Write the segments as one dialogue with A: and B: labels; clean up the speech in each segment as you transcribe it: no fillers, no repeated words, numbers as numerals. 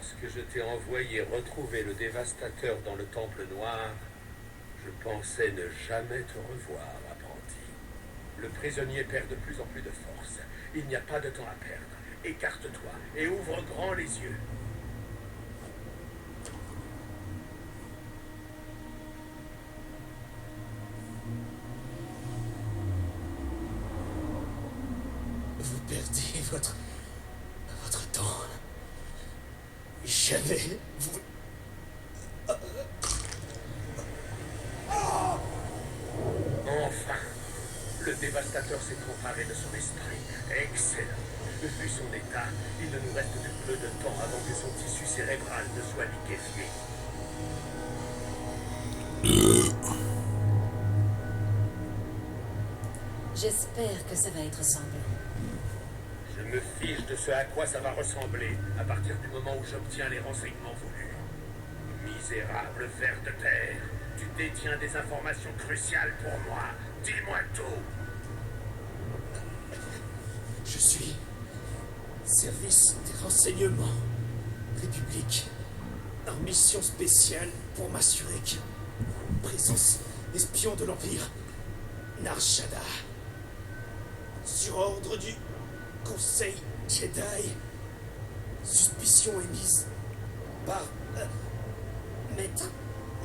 A: Lorsque je t'ai envoyé retrouver le dévastateur dans le temple noir, je pensais ne jamais te revoir, apprenti. Le prisonnier perd de plus en plus de force. Il n'y a pas de temps à perdre. Écarte-toi et ouvre grand les yeux.
B: Vous perdez votre temps. Jamais vous...
A: Enfin, le dévastateur s'est emparé de son esprit. Excellent. Vu son état, il ne nous reste que peu de temps avant que son tissu cérébral ne soit liquéfié.
C: J'espère que ça va être sanglant.
A: Je me fiche de ce à quoi ça va ressembler à partir du moment où j'obtiens les renseignements voulus. Misérable ver de terre, tu détiens des informations cruciales pour moi. Dis-moi tout.
B: Je suis... Service des renseignements. République. En mission spéciale pour m'assurer que... Présence espion de l'Empire. Nar Shaddaa. Sur ordre du Conseil Jedi. Suspicion émise par... Maître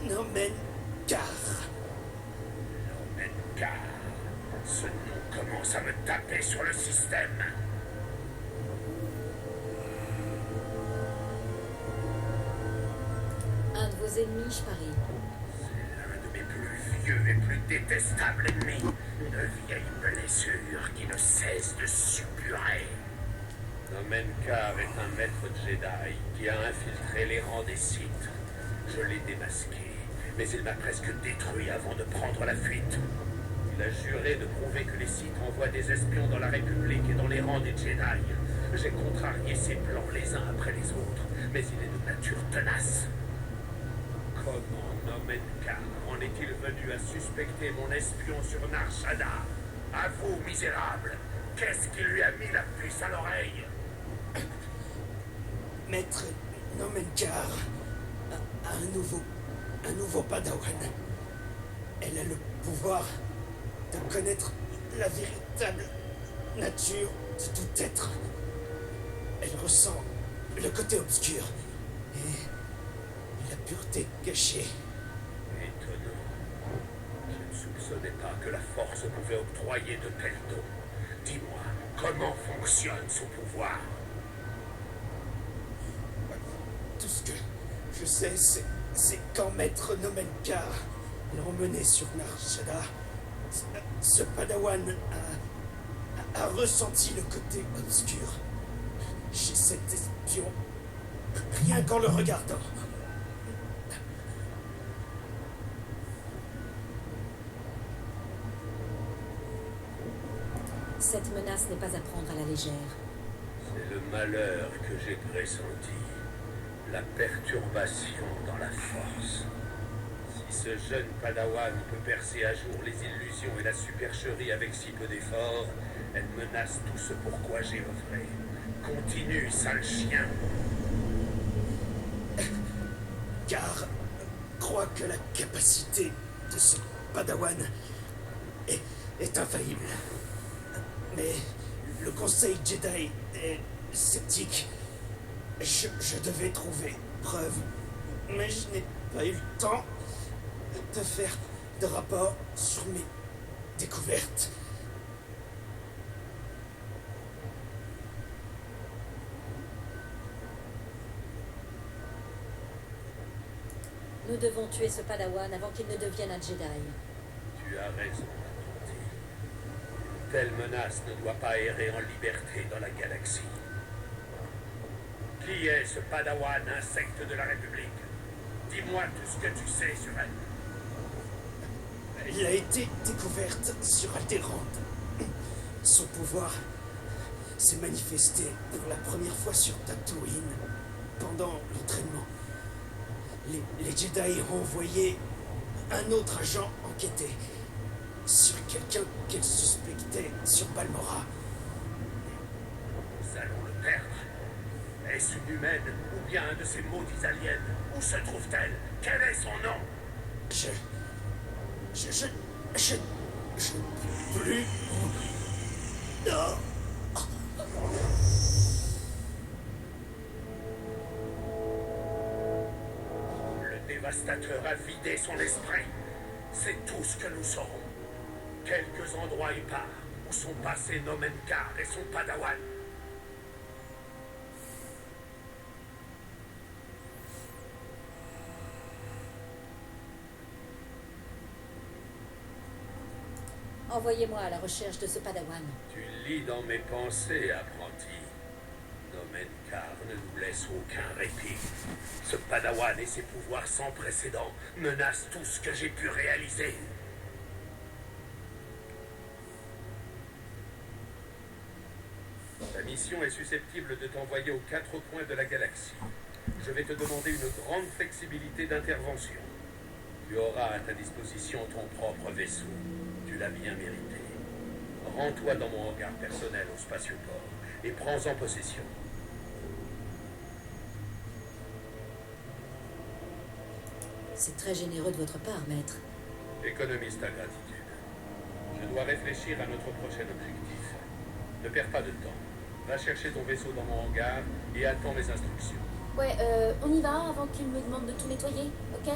B: Nomen Car.
A: Nomen Car. Ce nom commence à me taper sur le système.
C: Un de vos ennemis, je parie.
A: C'est l'un de mes plus vieux et plus détestables ennemis. Une vieille blessure qui ne cesse de suppurer. Nomen Car est un maître Jedi qui a infiltré les rangs des Sith. Je l'ai démasqué, mais il m'a presque détruit avant de prendre la fuite. Il a juré de prouver que les Sith envoient des espions dans la République et dans les rangs des Jedi. J'ai contrarié ses plans les uns après les autres, mais il est de nature tenace. Comment Nomen Car en est-il venu à suspecter mon espion sur Nar Shaddaa? À vous, misérable, qu'est-ce qui lui a mis la puce à l'oreille?
B: Maître Nomen Car a un nouveau padawan. Elle a le pouvoir de connaître la véritable nature de tout être. Elle ressent le côté obscur et la pureté cachée.
A: Étonnant. Je ne soupçonnais pas que la Force pouvait octroyer de tels dons. Dis-moi, comment fonctionne son pouvoir?
B: Tout ce que je sais, c'est quand Maître Nomen Car l'a emmené sur Nar Shaddaa, ce padawan a ressenti le côté obscur chez cet espion, rien qu'en le regardant.
C: Cette menace n'est pas à prendre à la légère.
A: C'est le malheur que j'ai pressenti. La perturbation dans la Force. Si ce jeune padawan peut percer à jour les illusions et la supercherie avec si peu d'efforts, elle menace tout ce pourquoi j'ai œuvré. Continue, sale chien.
B: Car croit que la capacité de ce padawan est infaillible. Mais le Conseil Jedi est sceptique. Je devais trouver preuve, mais je n'ai pas eu le temps de faire de rapport sur mes découvertes.
C: Nous devons tuer ce padawan avant qu'il ne devienne un Jedi.
A: Tu as raison, apprenti. Une telle menace ne doit pas errer en liberté dans la galaxie. Qui est ce padawan insecte de la République? Dis-moi tout ce que tu sais sur elle.
B: Elle a été découverte sur Alderaan. Son pouvoir s'est manifesté pour la première fois sur Tatooine pendant l'entraînement. Les Jedi ont envoyé un autre agent enquêter sur quelqu'un qu'elle suspectait sur Balmorra.
A: Nous allons le perdre. Est-ce une humaine ou bien un de ces maudits aliens? Où se trouve-t-elle? Quel est son nom?
B: Je... Je... Plus... Non.
A: Le dévastateur a vidé son esprit. C'est tout ce que nous saurons. Quelques endroits épars où sont passés Nomenkar et son padawan.
C: Envoyez-moi à la recherche de ce padawan.
A: Tu lis dans mes pensées, apprenti. Nomenkar ne nous laisse aucun répit. Ce padawan et ses pouvoirs sans précédent menacent tout ce que j'ai pu réaliser. Ta mission est susceptible de t'envoyer aux 4 coins de la galaxie. Je vais te demander une grande flexibilité d'intervention. Tu auras à ta disposition ton propre vaisseau. Tu l'as bien mérité. Rends-toi dans mon hangar personnel au spatioport et prends-en possession.
C: C'est très généreux de votre part, maître.
A: Économise ta gratitude. Je dois réfléchir à notre prochain objectif. Ne perds pas de temps. Va chercher ton vaisseau dans mon hangar et attends mes instructions.
D: Ouais, on y va avant qu'il me demande de tout nettoyer, ok?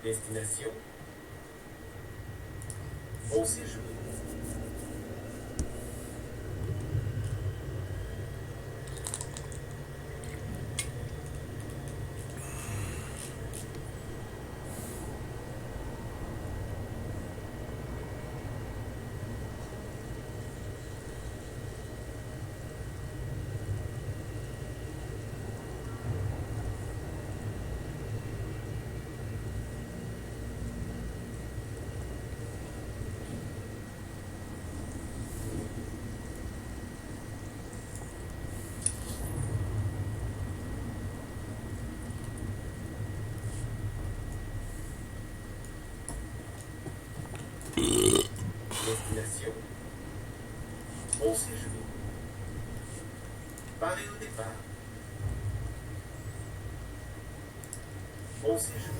A: Destination. Bon séjour. Destination. Bon séjour. Paré au départ. Bon séjour.